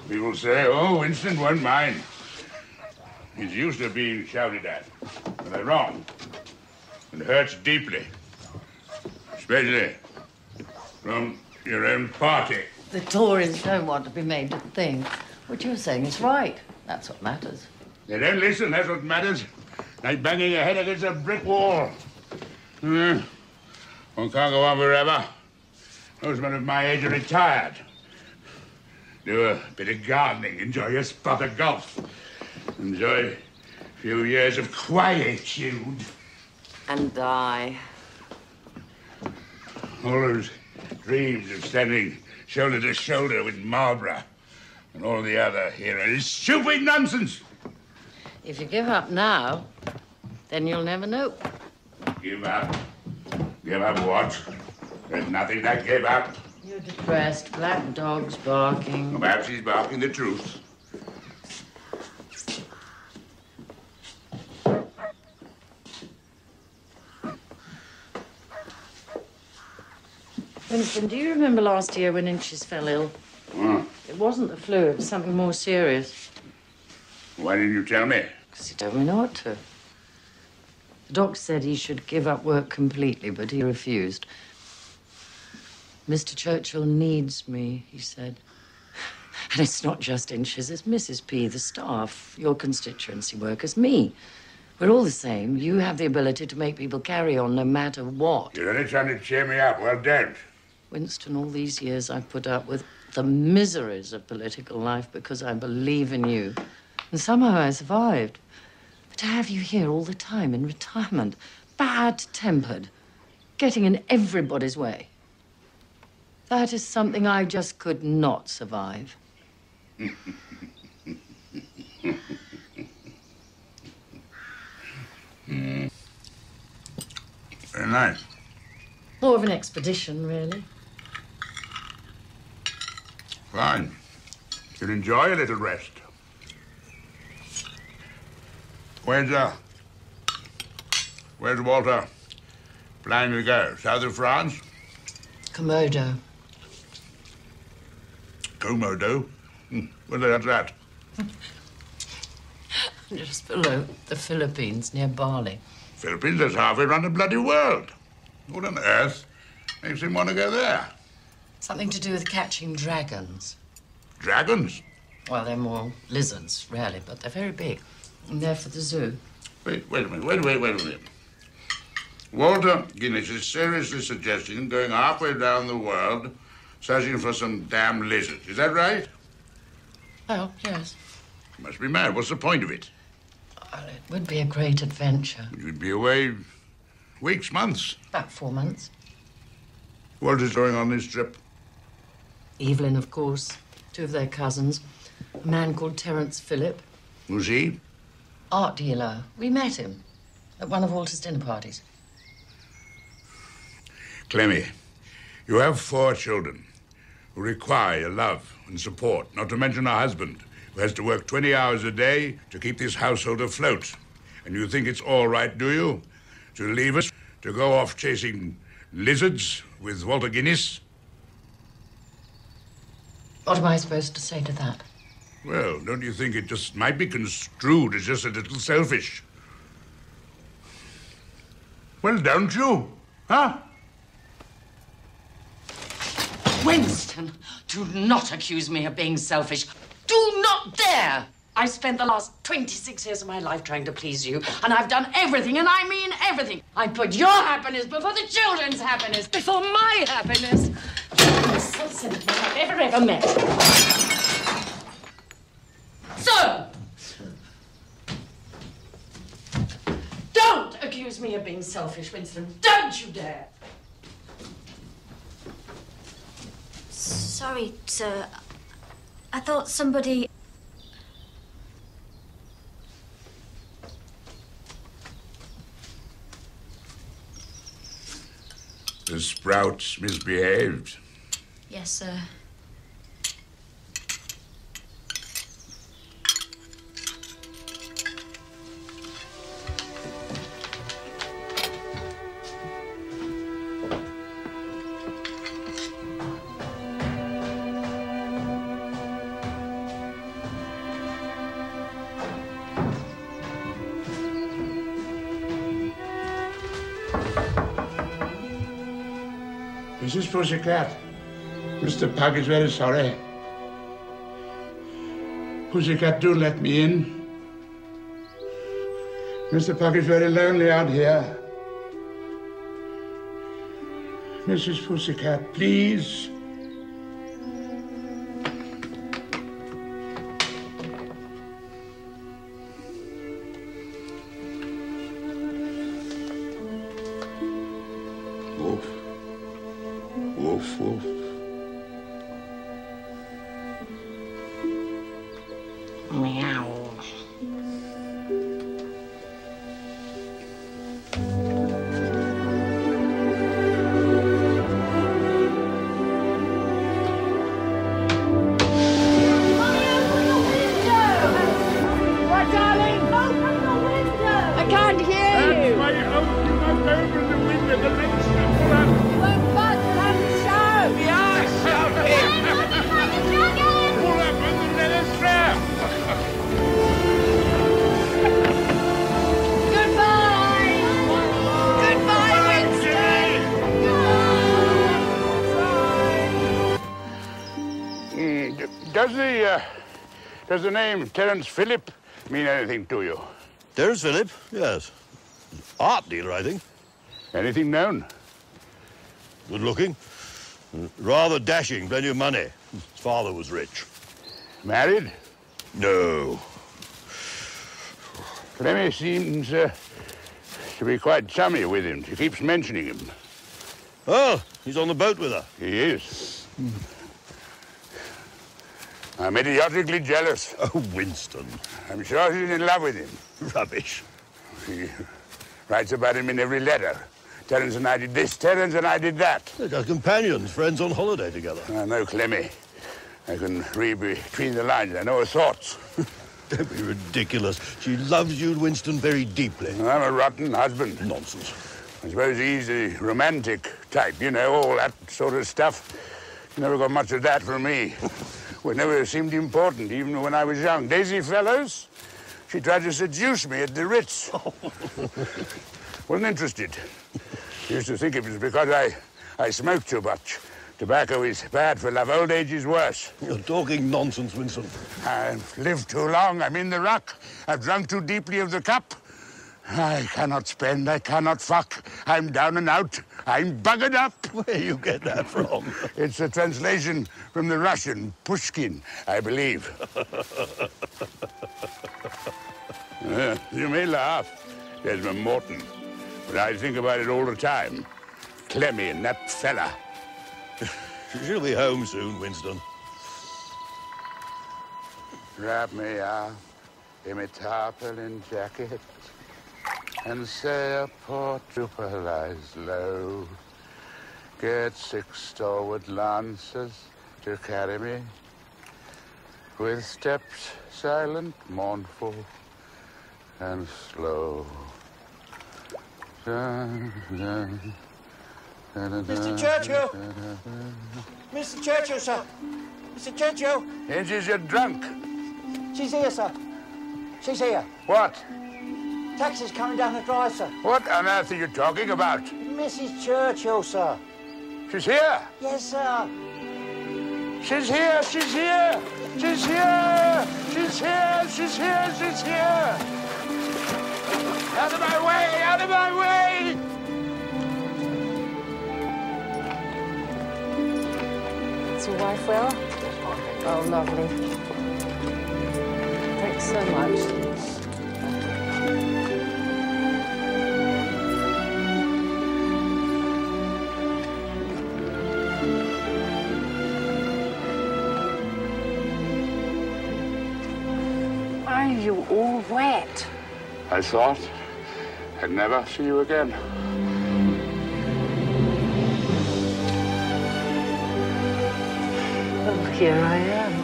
People say, oh, Winston won't mind. He's used to being shouted at. But they're wrong. It hurts deeply. Especially from your own party. The Tories don't want to be made to think. What you're saying is right. That's what matters. They don't listen, that's what matters. Like banging your head against a brick wall. One can't go on forever. Those men of my age are retired. Do a bit of gardening, enjoy your spot of golf. Enjoy a few years of quietude. And die. All those dreams of standing shoulder to shoulder with Marlborough and all the other heroes is stupid nonsense. If you give up now, then you'll never know. Give up? Give up what? There's nothing to give up. You're depressed. Black dog's barking. Well, perhaps he's barking the truth. Winston, do you remember last year when Inches fell ill? It wasn't the flu, it was something more serious. Why didn't you tell me? Because he told me not to. The doctor said he should give up work completely, but he refused. Mr. Churchill needs me, he said. And it's not just Inches, it's Mrs. P, the staff, your constituency workers, me. We're all the same. You have the ability to make people carry on no matter what. You're only trying to cheer me up. Well, don't. Winston, all these years I've put up with the miseries of political life because I believe in you. And somehow I survived. But to have you here all the time in retirement, bad-tempered, getting in everybody's way, that is something I just could not survive. Very nice. More of an expedition, really. Fine. You'll enjoy a little rest. Where's Walter planning to go? South of France? Komodo. Komodo? Where's that? Just below the Philippines, near Bali. Philippines, that's halfway around the bloody world. What on earth makes him want to go there? Something to do with catching dragons. Dragons? Well, they're more lizards, really, but they're very big. And they're for the zoo. Wait a minute. Walter Guinness is seriously suggesting going halfway down the world searching for some damn lizard. Is that right? Oh, yes. You must be mad. What's the point of it? Well, it would be a great adventure. You'd be away weeks, months. About 4 months. What is going on this trip? Evelyn, of course. 2 of their cousins. A man called Terence Phillip. Who's he? Art dealer. We met him at one of Walter's dinner parties. Clemmy, you have 4 children who require your love and support, not to mention a husband who has to work 20 hours a day to keep this household afloat. And you think it's all right, do you, to leave us to go off chasing lizards with Walter Guinness? What am I supposed to say to that? Well, don't you think it just might be construed as just a little selfish? Well, don't you? Huh? Winston, do not accuse me of being selfish. Do not dare! I spent the last 26 years of my life trying to please you, and I've done everything, and I mean everything. I put your happiness before the children's happiness, before my happiness. The so cynical I've ever met. So, don't accuse me of being selfish, Winston. Don't you dare! Sorry, sir. I thought somebody... The Sprouts misbehaved. Yes, sir. Mrs. Pussycat, Mr. Pug is very sorry. Pussycat, do let me in. Mr. Pug is very lonely out here. Mrs. Pussycat, please. Woof. Woof, woof. Meow. Does the name Terence Phillip mean anything to you? Terence Phillip? Yes. Art dealer, I think. Anything known? Good looking. Rather dashing, plenty of money. His father was rich. Married? No. Clemmy seems to be quite chummy with him. She keeps mentioning him. Oh, he's on the boat with her. He is. I'm idiotically jealous. Oh, Winston. I'm sure she's in love with him. Rubbish. She writes about him in every letter. Terence and I did this, Terence and I did that. They're companions, friends on holiday together. I know Clemmy. I can read between the lines. I know her thoughts. Don't be ridiculous. She loves you, Winston, very deeply. I'm a rotten husband. Nonsense. I suppose he's the romantic type, you know, all that sort of stuff. Never got much of that from me. Well, it never seemed important, even when I was young. Daisy Fellows, she tried to seduce me at the Ritz. Wasn't interested. Used to think it was because I smoked too much. Tobacco is bad for love. Old age is worse. You're talking nonsense, Winston. I've lived too long. I'm in the ruck. I've drunk too deeply of the cup. I cannot spend. I cannot fuck. I'm down and out. I'm buggered up. Where you get that from? It's a translation from the Russian, Pushkin, I believe. You may laugh, Desmond Morton, but I think about it all the time. Clemmy and that fella. She'll be home soon, Winston. Wrap me up in my tarpaulin jacket and say a poor trooper lies low. Get 6 stalwart lancers to carry me with steps silent, mournful, and slow. Mr. Churchill! Mr. Churchill, sir! Mr. Churchill! Inges, you're drunk. She's here, sir. She's here. What? Taxi's coming down the drive, sir. What on earth are you talking about? Mrs. Churchill, sir. She's here. Yes, sir. She's here. She's here. She's here. She's here. She's here. She's here. Out of my way. Out of my way. It's your wife, Will? Oh, lovely. Thanks so much. Why are you all wet? I thought I'd never see you again. Oh, here I am.